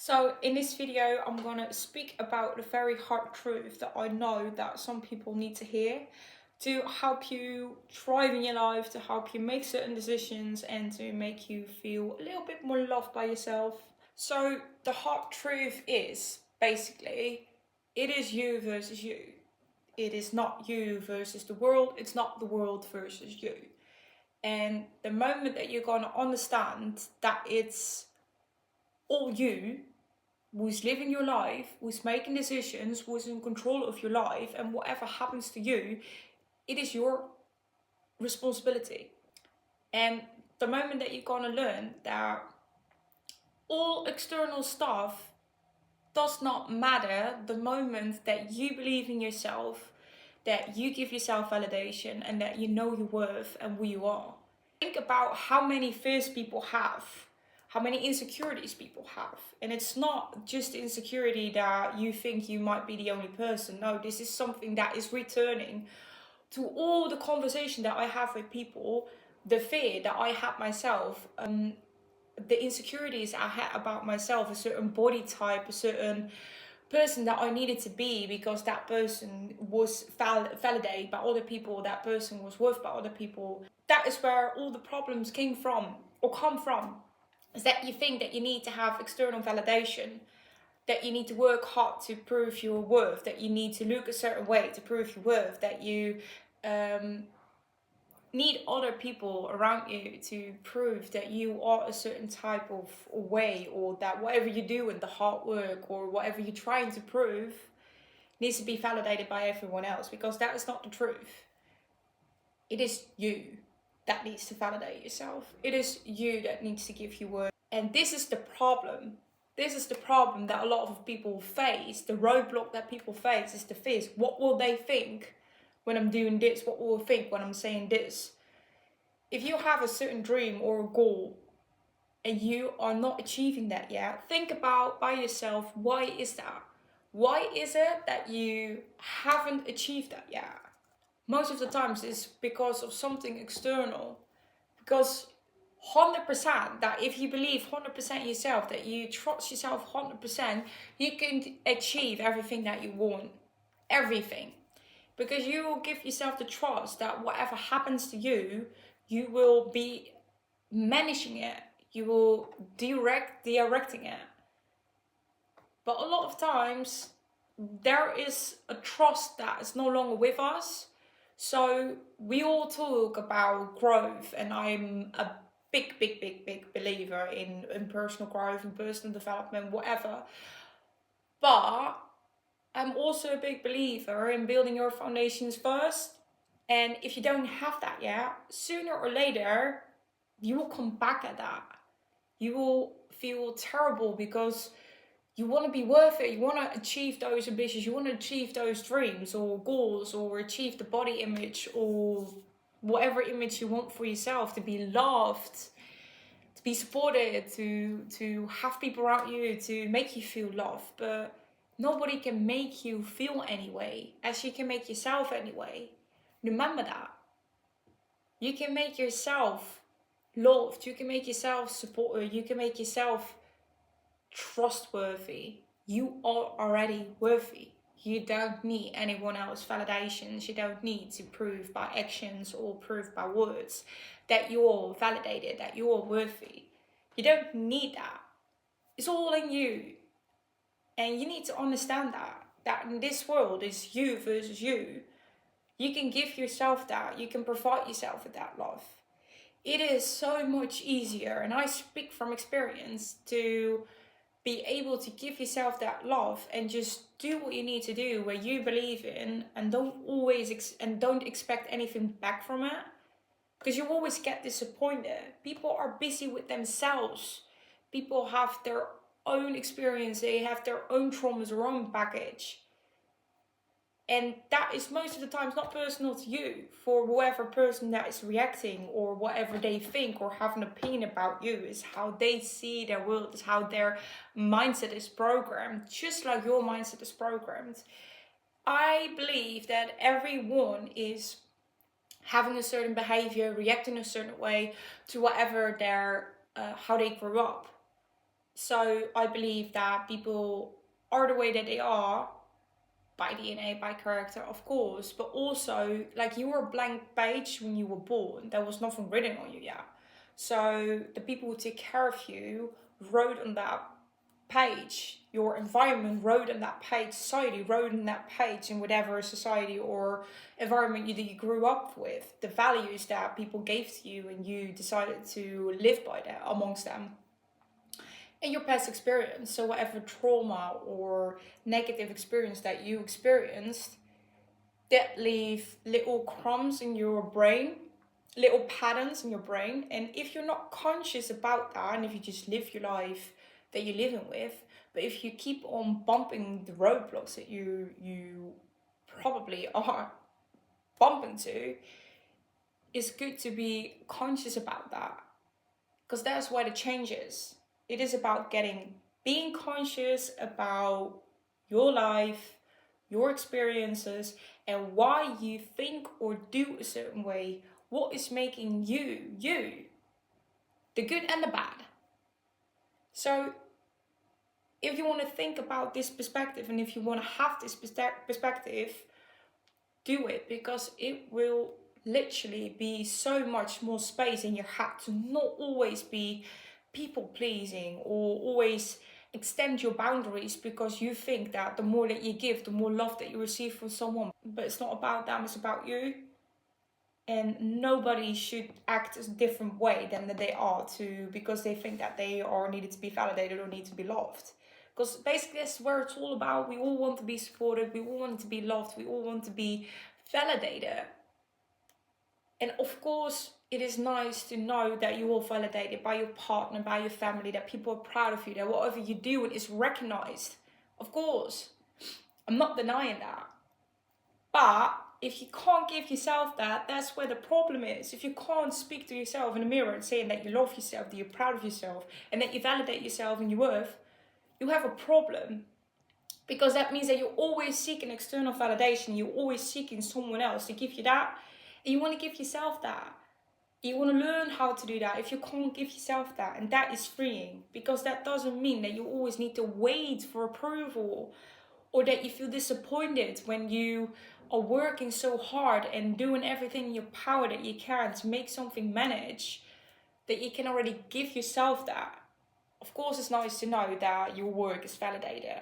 So in this video, I'm gonna speak about the very hard truth that I know that some people need to hear to help you thrive in your life, to help you make certain decisions and to make you feel a little bit more loved by yourself. So the hard truth is basically, it is you versus you. It is not you versus the world. It's not the world versus you. And the moment that you're gonna understand that it's all you who's living your life, who's making decisions, who's in control of your life, and whatever happens to you, it is your responsibility. And the moment that you're gonna learn that all external stuff does not matter, the moment that you believe in yourself, that you give yourself validation, and that you know your worth and who you are. Think about how many fears people have, how many insecurities people have. And it's not just insecurity that you think you might be the only person. No, this is something that is returning to all the conversation that I have with people, the fear that I had myself, the insecurities I had about myself, a certain body type, a certain person that I needed to be because that person was validated by other people, that person was worth by other people. That is where all the problems came from or come from, is that you think that you need to have external validation, that you need to work hard to prove your worth, that you need to look a certain way to prove your worth, that you need other people around you to prove that you are a certain type of way, or that whatever you do in the hard work or whatever you're trying to prove needs to be validated by everyone else, because that is not the truth. It is you that needs to validate yourself. It is you that needs to give you worth. And this is the problem. This is the problem that a lot of people face. The roadblock that people face is the fears. What will they think when I'm doing this? What will they think when I'm saying this? If you have a certain dream or a goal and you are not achieving that yet, think about by yourself, why is that? Why is it that you haven't achieved that yet? Most of the times it's because of something external. Because 100% that if you believe 100% yourself, that you trust yourself 100%, you can achieve everything that you want. Everything. Because you will give yourself the trust that whatever happens to you, you will be managing it. You will directing it. But a lot of times, there is a trust that is no longer with us. So we all talk about growth, and I'm a big believer in personal growth and personal development, whatever. But I'm also a big believer in building your foundations first. And if you don't have that yet, sooner or later, you will come back at that. You will feel terrible because you want to be worth it. You want to achieve those ambitions. You want to achieve those dreams or goals, or achieve the body image or whatever image you want for yourself, to be loved, to be supported, to have people around you to make you feel loved. But nobody can make you feel anyway, as you can make yourself anyway. Remember that. You can make yourself loved. You can make yourself supported. You can make yourself trustworthy. You are already worthy. You don't need anyone else's validations. You don't need to prove by actions or prove by words that you're validated, that you're worthy. You don't need that. It's all in you. And you need to understand that in this world is you versus you. You can give yourself that. You can provide yourself with that love. It is so much easier, and I speak from experience, to be able to give yourself that love and just do what you need to do where you believe in, and don't expect anything back from it, because you always get disappointed. People are busy with themselves. People have their own experience. They have their own traumas, their own baggage. And that is most of the times not personal to you. For whoever person that is reacting, or whatever they think or have an opinion about you, is how they see their world, is how their mindset is programmed, just like your mindset is programmed. I believe that everyone is having a certain behavior, reacting a certain way to whatever how they grew up. So I believe that people are the way that they are by DNA, by character, of course, but also like you were a blank page when you were born. There was nothing written on you yet. So the people who take care of you wrote on that page. Your environment wrote on that page. Society wrote on that page in whatever society or environment that you grew up with. The values that people gave to you and you decided to live by that amongst them in your past experience. So whatever trauma or negative experience that you experienced, that leave little crumbs in your brain, little patterns in your brain. And if you're not conscious about that, and if you just live your life that you're living with, but if you keep on bumping the roadblocks that you probably are bumping to, it's good to be conscious about that, because that's where the change is. It is about being conscious about your life, your experiences, and why you think or do a certain way. What is making you, you, the good and the bad. So if you want to think about this perspective, and if you want to have this perspective, do it, because it will literally be so much more space in your head to not always be people pleasing or always extend your boundaries because you think that the more that you give, the more love that you receive from someone. But it's not about them, it's about you. And nobody should act a different way than that they are to, because they think that they are needed to be validated or need to be loved. Because basically that's where it's all about. We all want to be supported, we all want to be loved, we all want to be validated. And of course, it is nice to know that you are validated by your partner, by your family, that people are proud of you, that whatever you do is recognized. Of course, I'm not denying that. But if you can't give yourself that, that's where the problem is. If you can't speak to yourself in the mirror and saying that you love yourself, that you're proud of yourself, and that you validate yourself and your worth, you have a problem. Because that means that you're always seeking external validation. You're always seeking someone else to give you that. And you want to give yourself that. You want to learn how to do that if you can't give yourself that. And that is freeing. Because that doesn't mean that you always need to wait for approval. Or that you feel disappointed when you are working so hard and doing everything in your power that you can to make something manage. That you can already give yourself that. Of course, it's nice to know that your work is validated.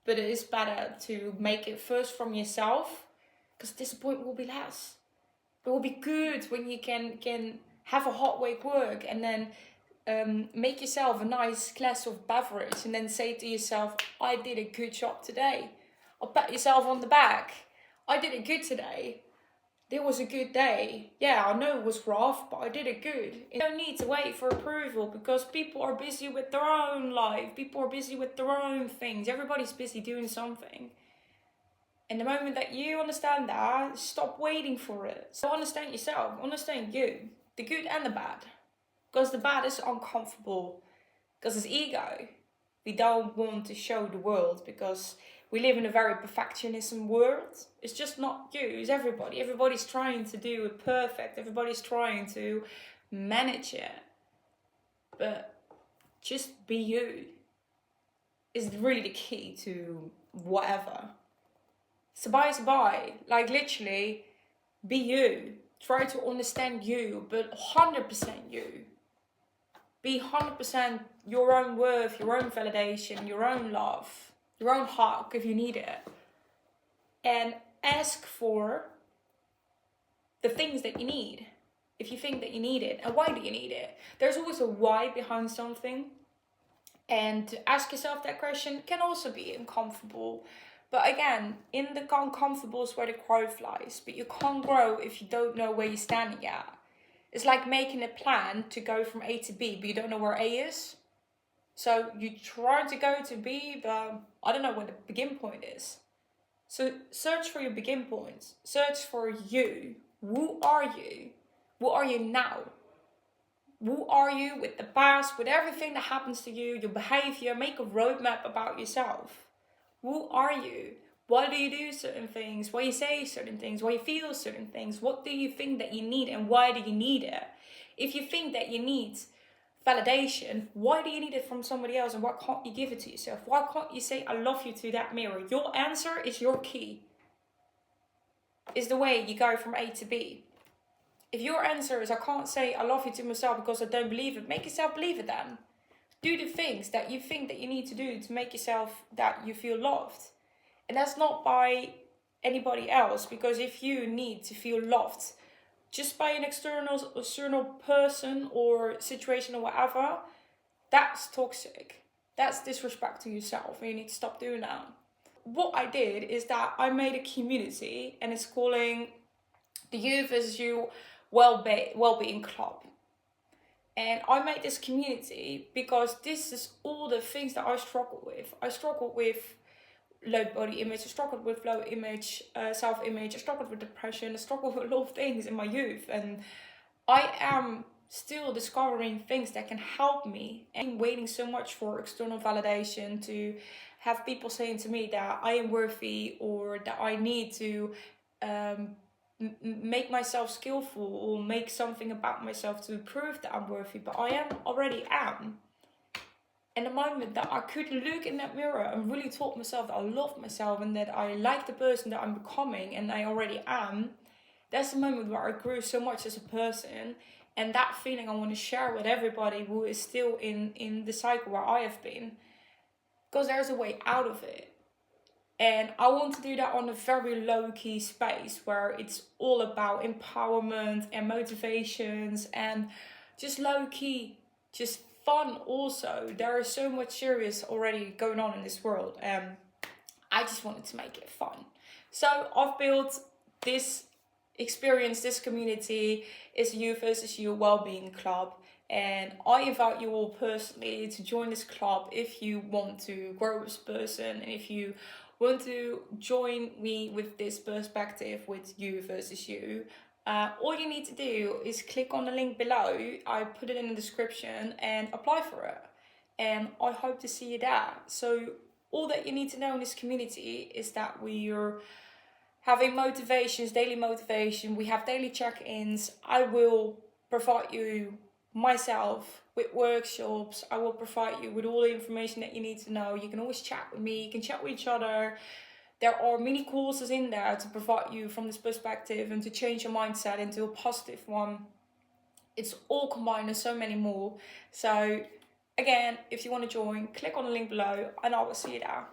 But it is better to make it first from yourself, because disappointment will be less. It will be good when you can have a hard week work and then make yourself a nice glass of beverage and then say to yourself, I did a good job today. Or pat yourself on the back. I did it good today. It was a good day. Yeah, I know it was rough, but I did it good. You don't need to wait for approval because people are busy with their own life. People are busy with their own things. Everybody's busy doing something. And the moment that you understand that, stop waiting for it. So understand yourself, understand you, the good and the bad. Because the bad is uncomfortable, because it's ego. We don't want to show the world because we live in a very perfectionism world. It's just not you, it's everybody. Everybody's trying to do it perfect. Everybody's trying to manage it. But just be you is really the key to whatever. Bye. Like literally, be you. Try to understand you, but 100% you. Be 100% your own worth, your own validation, your own love, your own hug if you need it. And ask for the things that you need if you think that you need it. And why do you need it? There's always a why behind something. And to ask yourself that question can also be uncomfortable. But again, in the uncomfortable is where the growth lies. But you can't grow if you don't know where you're standing at. It's like making a plan to go from A to B, but you don't know where A is. So you try to go to B, but I don't know where the begin point is. So search for your begin points. Search for you. Who are you? Who are you now? Who are you with the past, with everything that happens to you, your behavior? Make a roadmap about yourself. Who are you? Why do you do certain things? Why you say certain things? Why you feel certain things? What do you think that you need and why do you need it? If you think that you need validation, why do you need it from somebody else, and why can't you give it to yourself? Why can't you say I love you to that mirror? Your answer is your key, is the way you go from A to B. If your answer is I can't say I love you to myself because I don't believe it, make yourself believe it then. Do the things that you think that you need to do to make yourself that you feel loved. And that's not by anybody else, because if you need to feel loved just by an external person or situation or whatever, that's toxic. That's disrespect to yourself, and you need to stop doing that. What I did is that I made a community, and it's calling the You versus You Wellbeing Club. And I made this community because this is all the things that I struggle with. I struggled with low body image, I struggled with low image, self-image, I struggled with depression, I struggled with a lot of things in my youth. And I am still discovering things that can help me. And I'm waiting so much for external validation, to have people saying to me that I am worthy, or that I need to make myself skillful, or make something about myself to prove that I'm worthy. But I already am. And the moment that I could look in that mirror and really told myself that I love myself and that I like the person that I'm becoming and I already am, that's the moment where I grew so much as a person. And that feeling I want to share with everybody who is still in the cycle where I have been, because there's a way out of it. And I want to do that on a very low-key space where it's all about empowerment and motivations and just low-key, just fun also. There is so much serious already going on in this world, and I just wanted to make it fun. So I've built this experience, this community is You versus You Wellbeing Club. And I invite you all personally to join this club if you want to grow as a person, and if you want to join me with this perspective with You versus You. All you need to do is click on the link below. I put it in the description, and apply for it. And I hope to see you there. So all that you need to know in this community is that we are having motivations, daily motivation. We have daily check-ins. I will provide you myself with workshops. I will provide you with all the information that you need to know. You can always chat with me. You can chat with each other. There are mini courses in there to provide you from this perspective and to change your mindset into a positive one. It's all combined and so many more. So again, if you want to join, click on the link below and I will see you there.